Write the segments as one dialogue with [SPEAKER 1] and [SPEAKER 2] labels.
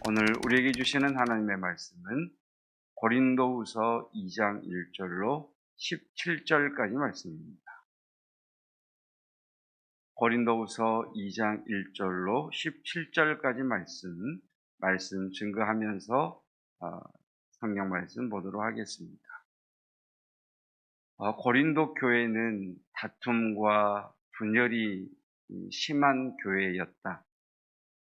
[SPEAKER 1] 오늘 우리에게 주시는 하나님의 말씀은 고린도후서 2장 1절로 17절까지 말씀입니다. 고린도후서 2장 1절로 17절까지 말씀 증거하면서 성경 말씀 보도록 하겠습니다. 고린도 교회는 다툼과 분열이 심한 교회였다.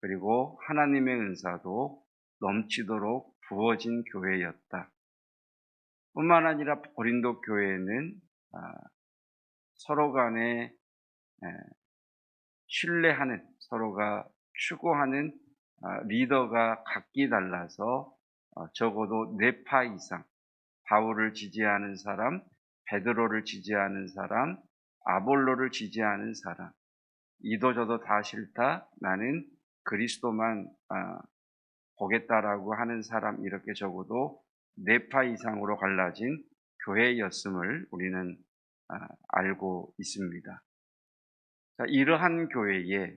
[SPEAKER 1] 그리고 하나님의 은사도 넘치도록 부어진 교회였다. 뿐만 아니라 고린도 교회는 서로 간에 신뢰하는, 서로가 추구하는 리더가 각기 달라서 적어도 4파 이상, 바울을 지지하는 사람, 베드로를 지지하는 사람, 아볼로를 지지하는 사람, 이도저도 다 싫다, 나는 그리스도만 보겠다라고 하는 사람, 이렇게 적어도 4파 이상으로 갈라진 교회였음을 우리는 알고 있습니다. 자, 이러한 교회에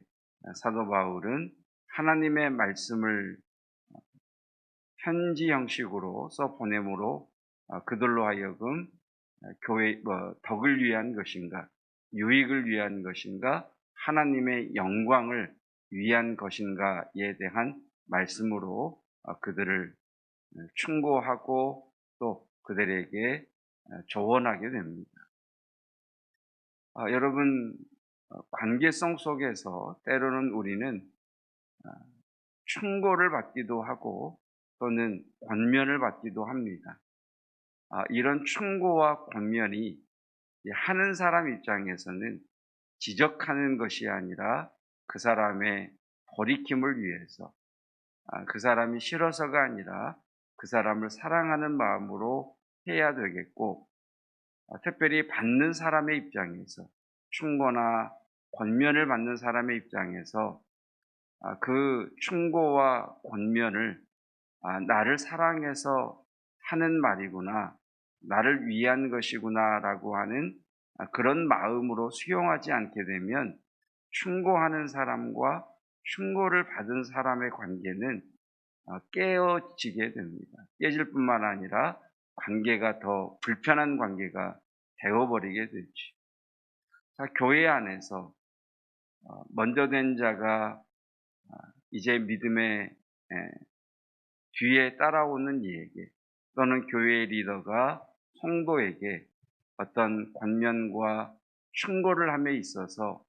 [SPEAKER 1] 사도 바울은 하나님의 말씀을 편지 형식으로 써보내므로 그들로 하여금 교회 덕을 위한 것인가, 유익을 위한 것인가, 하나님의 영광을 위한 것인가에 대한 말씀으로 그들을 충고하고 또 그들에게 조언하게 됩니다. 여러분, 관계성 속에서 때로는 우리는 충고를 받기도 하고 또는 권면을 받기도 합니다. 이런 충고와 권면이 하는 사람 입장에서는 지적하는 것이 아니라 그 사람의 돌이킴을 위해서, 그 사람이 싫어서가 아니라 그 사람을 사랑하는 마음으로 해야 되겠고, 특별히 받는 사람의 입장에서, 충고나 권면을 받는 사람의 입장에서 그 충고와 권면을 나를 사랑해서 하는 말이구나, 나를 위한 것이구나 라고 하는 그런 마음으로 수용하지 않게 되면 충고하는 사람과 충고를 받은 사람의 관계는 깨어지게 됩니다. 깨질 뿐만 아니라 관계가 더 불편한 관계가 되어버리게 되죠. 자, 교회 안에서 먼저 된 자가 이제 믿음의 뒤에 따라오는 이에게, 또는 교회의 리더가 성도에게 어떤 권면과 충고를 함에 있어서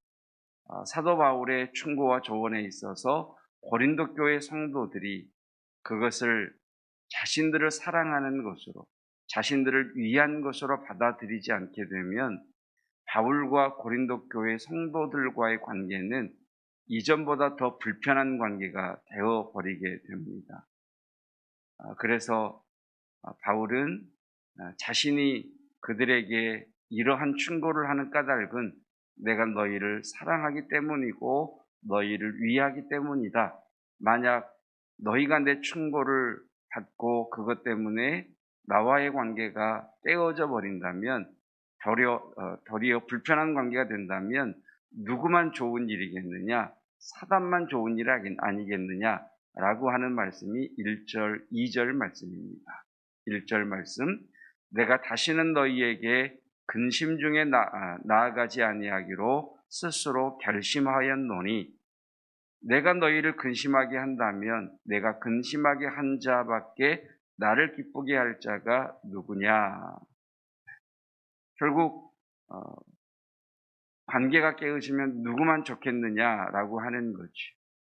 [SPEAKER 1] 사도 바울의 충고와 조언에 있어서 고린도 교회 성도들이 그것을 자신들을 사랑하는 것으로, 자신들을 위한 것으로 받아들이지 않게 되면 바울과 고린도 교회 성도들과의 관계는 이전보다 더 불편한 관계가 되어버리게 됩니다. 그래서 바울은 자신이 그들에게 이러한 충고를 하는 까닭은 내가 너희를 사랑하기 때문이고 너희를 위하기 때문이다. 만약 너희가 내 충고를 받고 그것 때문에 나와의 관계가 깨어져 버린다면, 도리어 불편한 관계가 된다면 누구만 좋은 일이겠느냐, 사단만 좋은 일이 아니겠느냐라고 하는 말씀이 1절, 2절 말씀입니다. 1절 말씀, 내가 다시는 너희에게 근심 중에 나아가지 아니하기로 스스로 결심하였노니, 내가 너희를 근심하게 한다면 내가 근심하게 한 자밖에 나를 기쁘게 할 자가 누구냐. 결국 관계가 깨어지면 누구만 좋겠느냐라고 하는 거죠.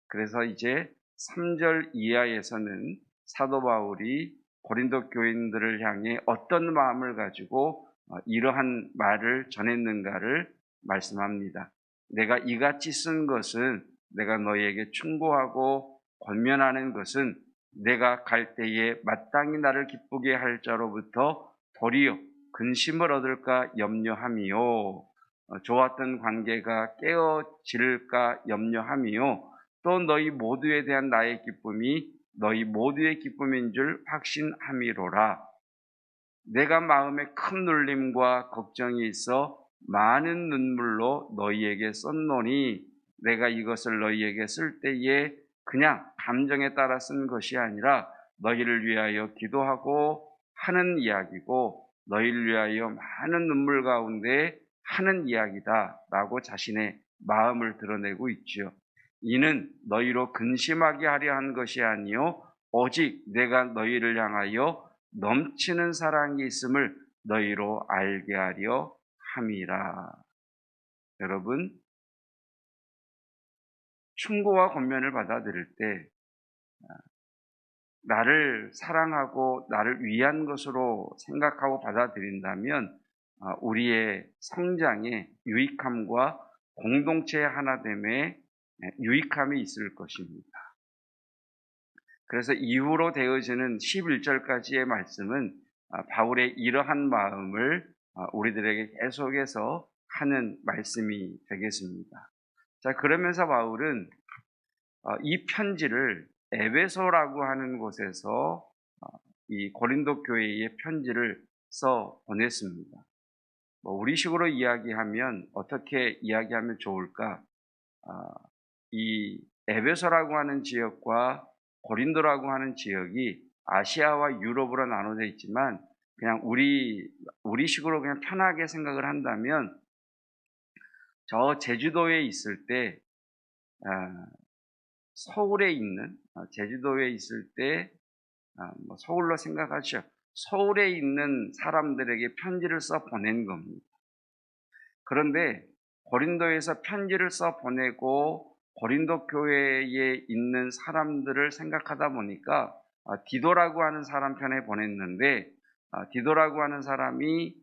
[SPEAKER 1] 그래서 이제 3절 이하에서는 사도 바울이 고린도 교인들을 향해 어떤 마음을 가지고 이러한 말을 전했는가를 말씀합니다. 내가 이같이 쓴 것은, 내가 너희에게 충고하고 권면하는 것은 내가 갈 때에 마땅히 나를 기쁘게 할 자로부터 도리어 근심을 얻을까 염려함이요, 좋았던 관계가 깨어질까 염려함이요, 또 너희 모두에 대한 나의 기쁨이 너희 모두의 기쁨인 줄 확신함이로라. 내가 마음에 큰 눌림과 걱정이 있어 많은 눈물로 너희에게 썼노니, 내가 이것을 너희에게 쓸 때에 그냥 감정에 따라 쓴 것이 아니라 너희를 위하여 기도하고 하는 이야기고 너희를 위하여 많은 눈물 가운데 하는 이야기다라고 자신의 마음을 드러내고 있죠. 이는 너희로 근심하게 하려 한 것이 아니요 오직 내가 너희를 향하여 넘치는 사랑이 있음을 너희로 알게 하려 함이라. 여러분, 충고와 권면을 받아들일 때 나를 사랑하고 나를 위한 것으로 생각하고 받아들인다면 우리의 성장에 유익함과 공동체의 하나됨에 유익함이 있을 것입니다. 그래서 이후로 되어지는 11절까지의 말씀은 바울의 이러한 마음을 우리들에게 계속해서 하는 말씀이 되겠습니다. 자, 그러면서 바울은 이 편지를 에베소라고 하는 곳에서 이 고린도 교회의 편지를 써 보냈습니다. 우리식으로 이야기하면 어떻게 이야기하면 좋을까? 이 에베소라고 하는 지역과 고린도라고 하는 지역이 아시아와 유럽으로 나눠져 있지만 그냥 우리식으로 그냥 편하게 생각을 한다면 저 제주도에 있을 때 서울에 있는 제주도에 있을 때 서울로 생각하죠. 서울에 있는 사람들에게 편지를 써 보낸 겁니다. 그런데 고린도에서 편지를 써 보내고 고린도 교회에 있는 사람들을 생각하다 보니까 디도라고 하는 사람 편에 보냈는데 디도라고 하는 사람이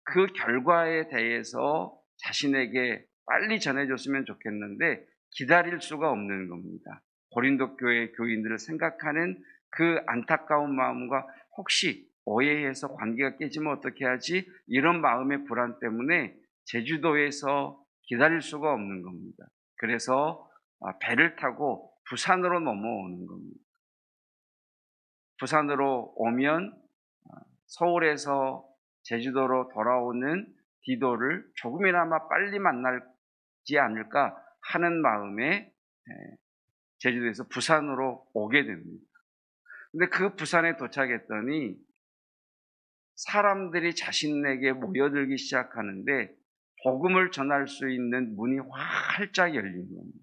[SPEAKER 1] 그 결과에 대해서 자신에게 빨리 전해줬으면 좋겠는데 기다릴 수가 없는 겁니다. 고린도 교회 교인들을 생각하는 그 안타까운 마음과 혹시 오해해서 관계가 깨지면 어떻게 하지? 이런 마음의 불안 때문에 제주도에서 기다릴 수가 없는 겁니다. 그래서 배를 타고 부산으로 넘어오는 겁니다. 부산으로 오면 서울에서 제주도로 돌아오는 디도를 조금이나마 빨리 만나지 않을까 하는 마음에 제주도에서 부산으로 오게 됩니다. 근데 그 부산에 도착했더니 사람들이 자신에게 모여들기 시작하는데 복음을 전할 수 있는 문이 활짝 열린 겁니다.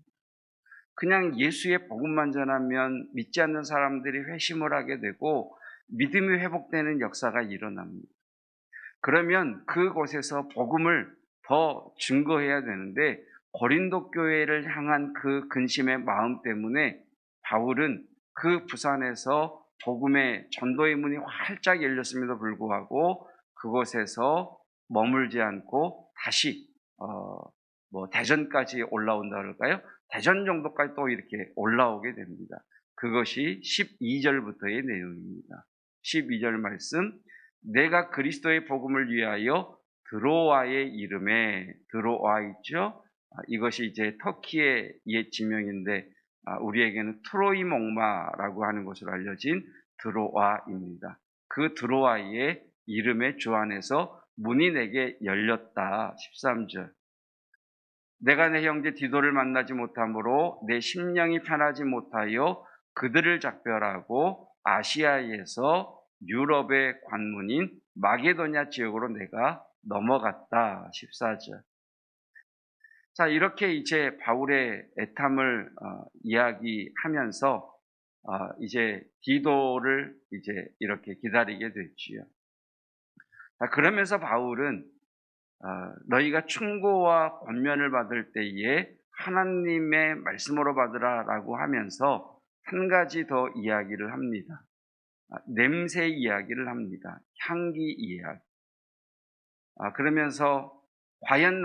[SPEAKER 1] 그냥 예수의 복음만 전하면 믿지 않는 사람들이 회심을 하게 되고 믿음이 회복되는 역사가 일어납니다. 그러면 그곳에서 복음을 더 증거해야 되는데 고린도 교회를 향한 그 근심의 마음 때문에 바울은 그 부산에서 복음의 전도의 문이 활짝 열렸음에도 불구하고 그곳에서 머물지 않고 다시 대전까지 올라온다 그럴까요? 대전 정도까지 또 이렇게 올라오게 됩니다. 그것이 12절부터의 내용입니다. 12절 말씀, 내가 그리스도의 복음을 위하여 드로아의 이름에, 드로아 있죠? 이것이 이제 터키의 옛 지명인데 우리에게는 트로이 목마라고 하는 것으로 알려진 드로아입니다. 그 드로아의 이름의 주 안에서 문이 내게 열렸다. 13절. 내가 내 형제 디도를 만나지 못함으로 내 심령이 편하지 못하여 그들을 작별하고 아시아에서 유럽의 관문인 마게도냐 지역으로 내가 넘어갔다. 14절. 자, 이렇게 이제 바울의 애탐을 이야기하면서 이제 디도를 이제 이렇게 기다리게 됐지요. 자, 그러면서 바울은 너희가 충고와 권면을 받을 때에 하나님의 말씀으로 받으라라고 하면서 한 가지 더 이야기를 합니다. 냄새 이야기를 합니다. 향기 이야기. 그러면서 과연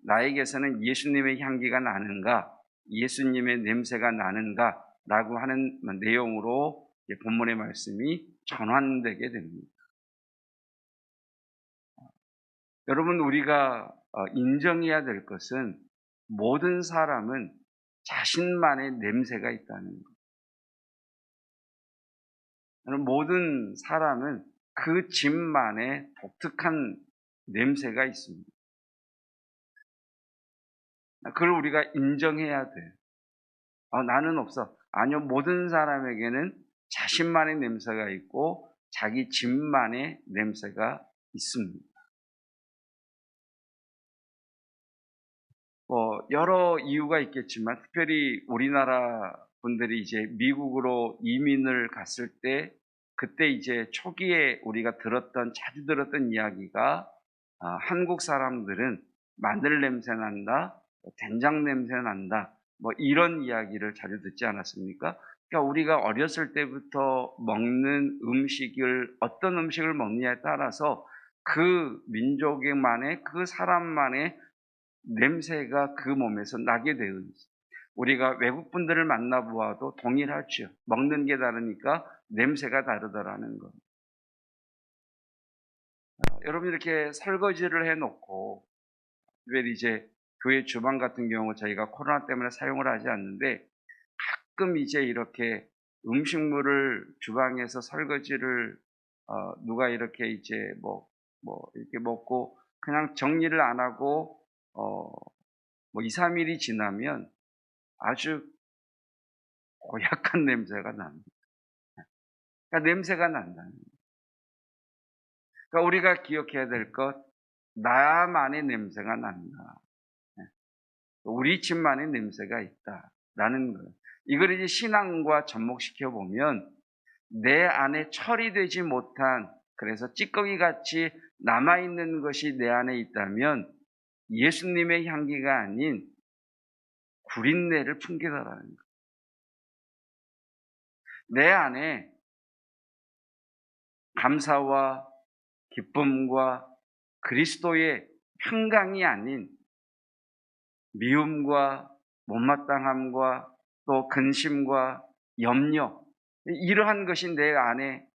[SPEAKER 1] 나에게서는 예수님의 향기가 나는가, 예수님의 냄새가 나는가 라고 하는 내용으로 본문의 말씀이 전환되게 됩니다. 여러분, 우리가 인정해야 될 것은 모든 사람은 자신만의 냄새가 있다는 것. 모든 사람은 그 집만의 독특한 냄새가 있습니다. 그걸 우리가 인정해야 돼요. 나는 없어. 아니요, 모든 사람에게는 자신만의 냄새가 있고 자기 집만의 냄새가 있습니다. 여러 이유가 있겠지만 특별히 우리나라 분들이 이제 미국으로 이민을 갔을 때 그때 이제 초기에 우리가 자주 들었던 이야기가 한국 사람들은 마늘 냄새 난다, 된장 냄새 난다, 이런 이야기를 자주 듣지 않았습니까? 그러니까 우리가 어렸을 때부터 먹는 어떤 음식을 먹느냐에 따라서 그 민족만의 그 사람만의 냄새가 그 몸에서 나게 되어 있어요. 우리가 외국 분들을 만나보아도 동일하죠. 먹는 게 다르니까 냄새가 다르더라는 것. 여러분 이렇게 설거지를 해놓고 특별히 이제 교회 주방 같은 경우 저희가 코로나 때문에 사용을 하지 않는데 가끔 이제 이렇게 음식물을 주방에서 설거지를 누가 이렇게 이제 이렇게 먹고 그냥 정리를 안 하고 2, 3일이 지나면 아주 고약한 냄새가 납니다. 그러니까 냄새가 난다는 거예요. 그러니까 우리가 기억해야 될 것, 나만의 냄새가 난다. 우리 집만의 냄새가 있다라는 거예요. 이걸 이제 신앙과 접목시켜 보면 내 안에 처리되지 못한, 그래서 찌꺼기 같이 남아있는 것이 내 안에 있다면 예수님의 향기가 아닌 구린내를 풍기더라는 거예요. 내 안에 감사와 기쁨과 그리스도의 평강이 아닌 미움과 못마땅함과 또 근심과 염려, 이러한 것이 내 안에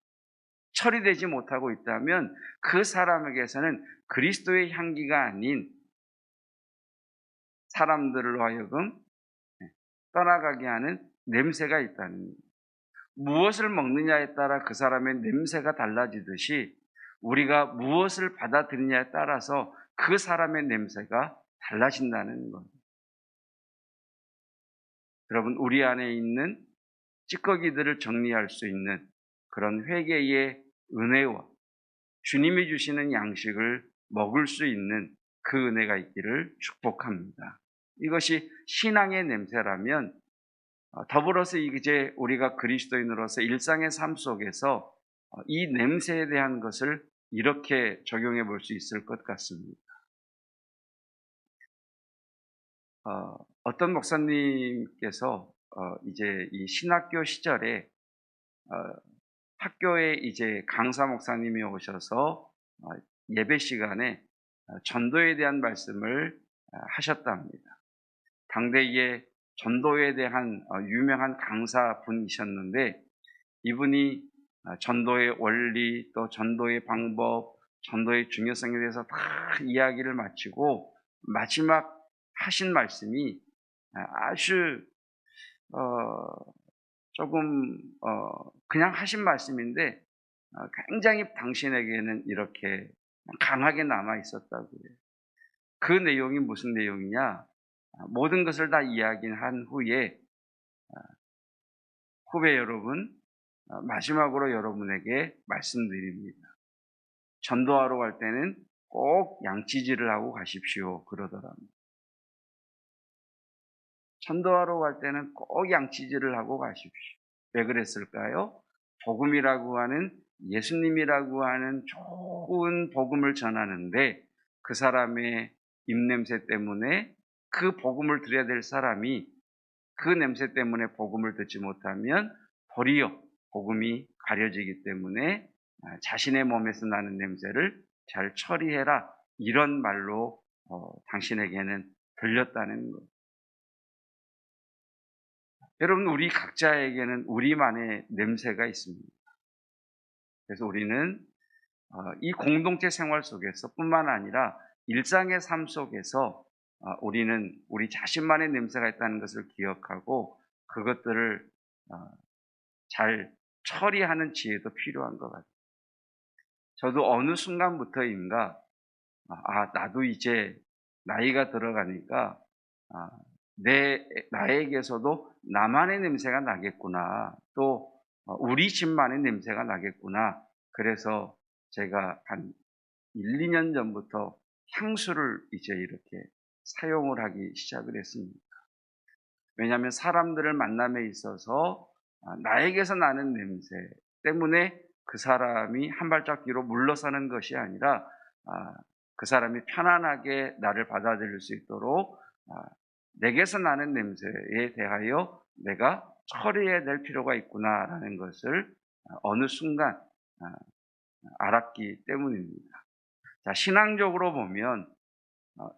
[SPEAKER 1] 처리되지 못하고 있다면 그 사람에게서는 그리스도의 향기가 아닌 사람들을 하여금 떠나가게 하는 냄새가 있다는 거예요. 무엇을 먹느냐에 따라 그 사람의 냄새가 달라지듯이 우리가 무엇을 받아들이냐에 따라서 그 사람의 냄새가 달라진다는 것. 여러분, 우리 안에 있는 찌꺼기들을 정리할 수 있는 그런 회개의 은혜와 주님이 주시는 양식을 먹을 수 있는 그 은혜가 있기를 축복합니다. 이것이 신앙의 냄새라면 더불어서 이제 우리가 그리스도인으로서 일상의 삶 속에서 이 냄새에 대한 것을 이렇게 적용해 볼 수 있을 것 같습니다. 어떤 목사님께서 이제 이 신학교 시절에 학교에 이제 강사 목사님이 오셔서 예배 시간에 전도에 대한 말씀을 하셨답니다. 당대의 전도에 대한 유명한 강사분이셨는데 이분이 전도의 원리, 또 전도의 방법, 전도의 중요성에 대해서 다 이야기를 마치고 마지막 하신 말씀이 아주 조금 그냥 하신 말씀인데 굉장히 당신에게는 이렇게 강하게 남아 있었다고요. 그 내용이 무슨 내용이냐? 모든 것을 다 이야기한 후에 후배 여러분, 마지막으로 여러분에게 말씀드립니다. 전도하러 갈 때는 꼭 양치질을 하고 가십시오. 그러더랍니다. 전도하러 갈 때는 꼭 양치질을 하고 가십시오. 왜 그랬을까요? 복음이라고 하는, 예수님이라고 하는 좋은 복음을 전하는데 그 사람의 입냄새 때문에 그 복음을 드려야 될 사람이 그 냄새 때문에 복음을 듣지 못하면 도리어 복음이 가려지기 때문에 자신의 몸에서 나는 냄새를 잘 처리해라, 이런 말로 당신에게는 들렸다는 것. 여러분, 우리 각자에게는 우리만의 냄새가 있습니다. 그래서 우리는 이 공동체 생활 속에서 뿐만 아니라 일상의 삶 속에서 우리는 우리 자신만의 냄새가 있다는 것을 기억하고 그것들을 잘 처리하는 지혜도 필요한 것 같아요. 저도 어느 순간부터인가 나도 이제 나이가 들어가니까 나에게서도 나만의 냄새가 나겠구나. 또 우리 집만의 냄새가 나겠구나. 그래서 제가 한 1, 2년 전부터 향수를 이제 이렇게 사용을 하기 시작을 했습니다. 왜냐하면 사람들을 만남에 있어서 나에게서 나는 냄새 때문에 그 사람이 한 발짝 뒤로 물러서는 것이 아니라 그 사람이 편안하게 나를 받아들일 수 있도록 내게서 나는 냄새에 대하여 내가 처리해야 될 필요가 있구나라는 것을 어느 순간 알았기 때문입니다. 자, 신앙적으로 보면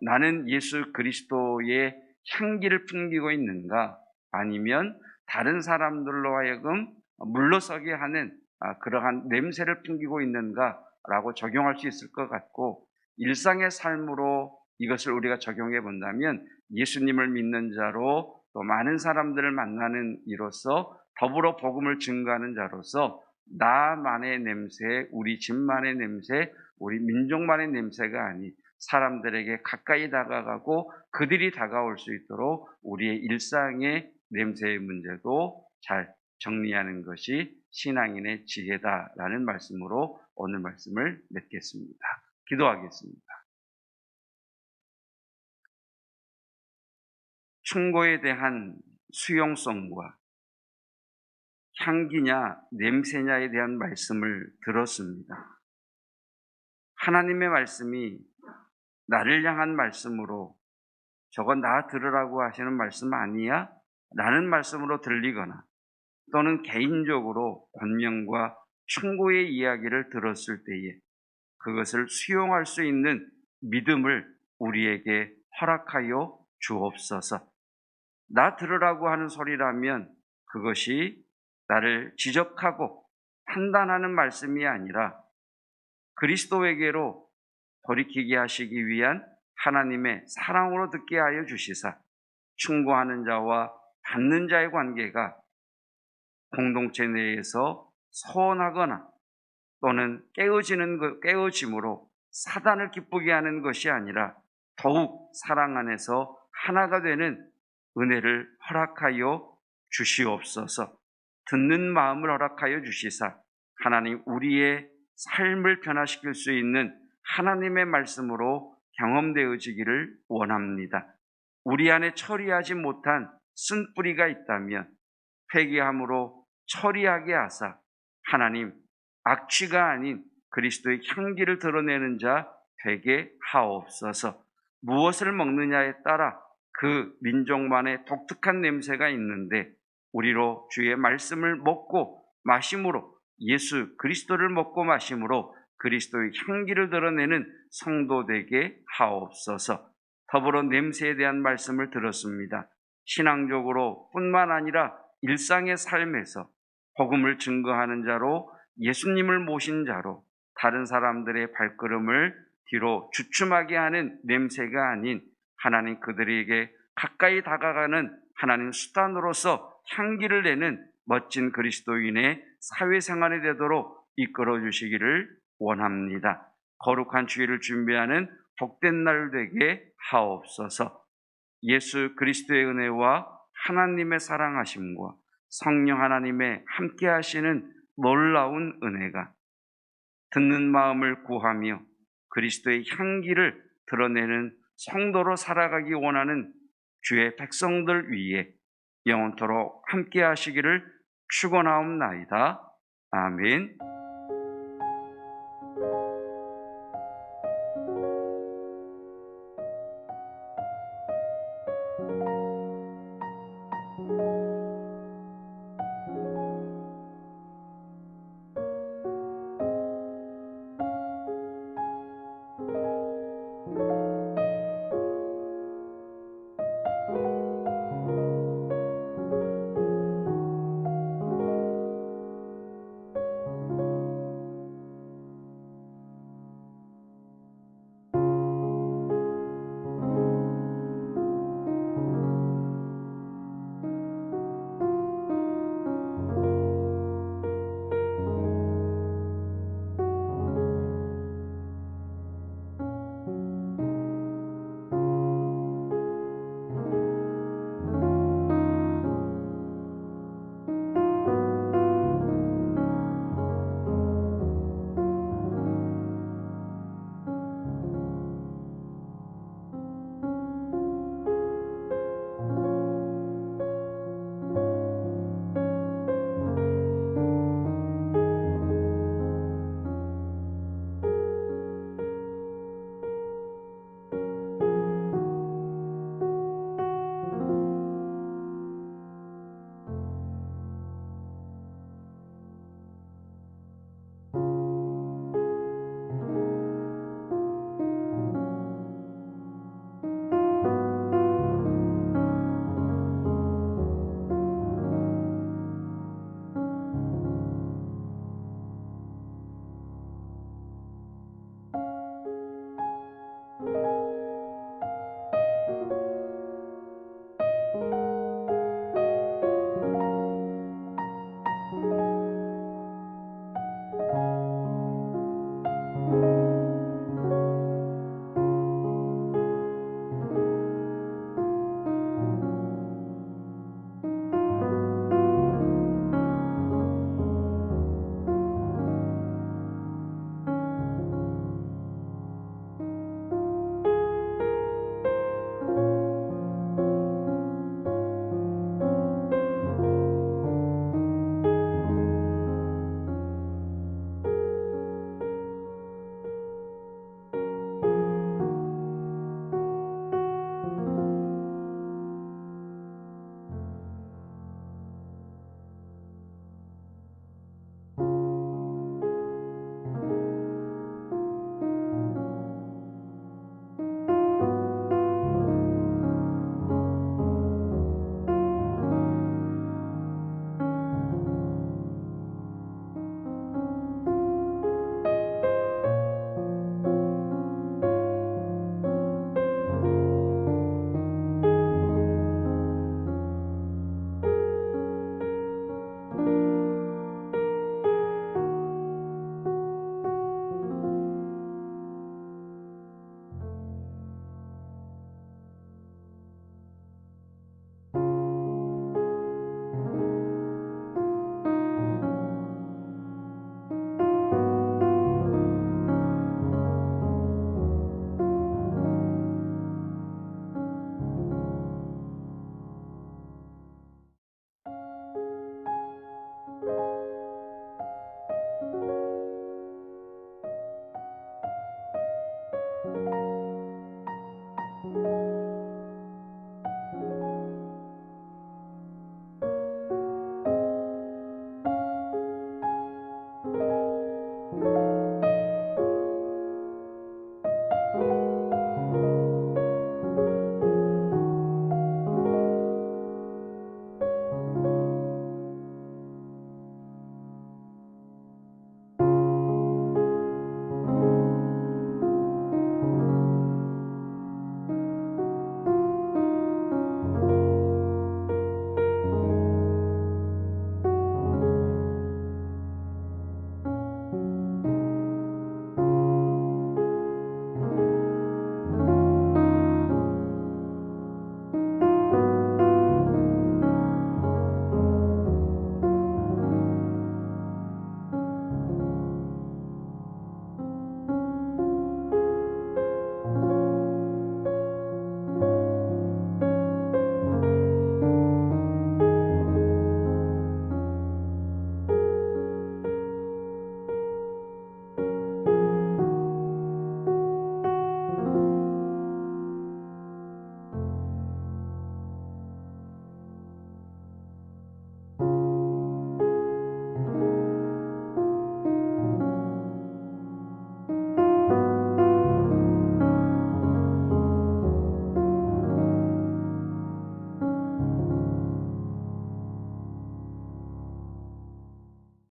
[SPEAKER 1] 나는 예수 그리스도의 향기를 풍기고 있는가, 아니면 다른 사람들로 하여금 물러서게 하는 그러한 냄새를 풍기고 있는가라고 적용할 수 있을 것 같고, 일상의 삶으로 이것을 우리가 적용해 본다면 예수님을 믿는 자로 또 많은 사람들을 만나는 이로써 더불어 복음을 증거하는 자로서 나만의 냄새, 우리 집만의 냄새, 우리 민족만의 냄새가 아닌 사람들에게 가까이 다가가고 그들이 다가올 수 있도록 우리의 일상의 냄새의 문제도 잘 정리하는 것이 신앙인의 지혜다라는 말씀으로 오늘 말씀을 맺겠습니다. 기도하겠습니다. 충고에 대한 수용성과 향기냐 냄새냐에 대한 말씀을 들었습니다. 하나님의 말씀이 나를 향한 말씀으로 저건 나 들으라고 하시는 말씀 아니야? 라는 말씀으로 들리거나, 또는 개인적으로 권면과 충고의 이야기를 들었을 때에 그것을 수용할 수 있는 믿음을 우리에게 허락하여 주옵소서. 나 들으라고 하는 소리라면 그것이 나를 지적하고 판단하는 말씀이 아니라 그리스도에게로 돌이키게 하시기 위한 하나님의 사랑으로 듣게 하여 주시사, 충고하는 자와 받는 자의 관계가 공동체 내에서 서운하거나 또는 깨어짐으로 사단을 기쁘게 하는 것이 아니라 더욱 사랑 안에서 하나가 되는 은혜를 허락하여 주시옵소서. 듣는 마음을 허락하여 주시사 하나님 우리의 삶을 변화시킬 수 있는 하나님의 말씀으로 경험되어지기를 원합니다. 우리 안에 처리하지 못한 쓴뿌리가 있다면 회개함으로 처리하게 하사 하나님 악취가 아닌 그리스도의 향기를 드러내는 자 되게 하옵소서. 무엇을 먹느냐에 따라 그 민족만의 독특한 냄새가 있는데 우리로 주의 말씀을 먹고 마심으로, 예수 그리스도를 먹고 마심으로 그리스도의 향기를 드러내는 성도 되게 하옵소서. 더불어 냄새에 대한 말씀을 들었습니다. 신앙적으로 뿐만 아니라 일상의 삶에서 복음을 증거하는 자로, 예수님을 모신 자로 다른 사람들의 발걸음을 뒤로 주춤하게 하는 냄새가 아닌 하나님 그들에게 가까이 다가가는 하나님 수단으로서 향기를 내는 멋진 그리스도인의 사회생활이 되도록 이끌어 주시기를 원합니다. 거룩한 주일을 준비하는 복된 날 되게 하옵소서. 예수 그리스도의 은혜와 하나님의 사랑하심과 성령 하나님의 함께 하시는 놀라운 은혜가 듣는 마음을 구하며 그리스도의 향기를 드러내는 성도로 살아가기 원하는 주의 백성들 위에 영원토록 함께 하시기를 축원하옵나이다. 아멘.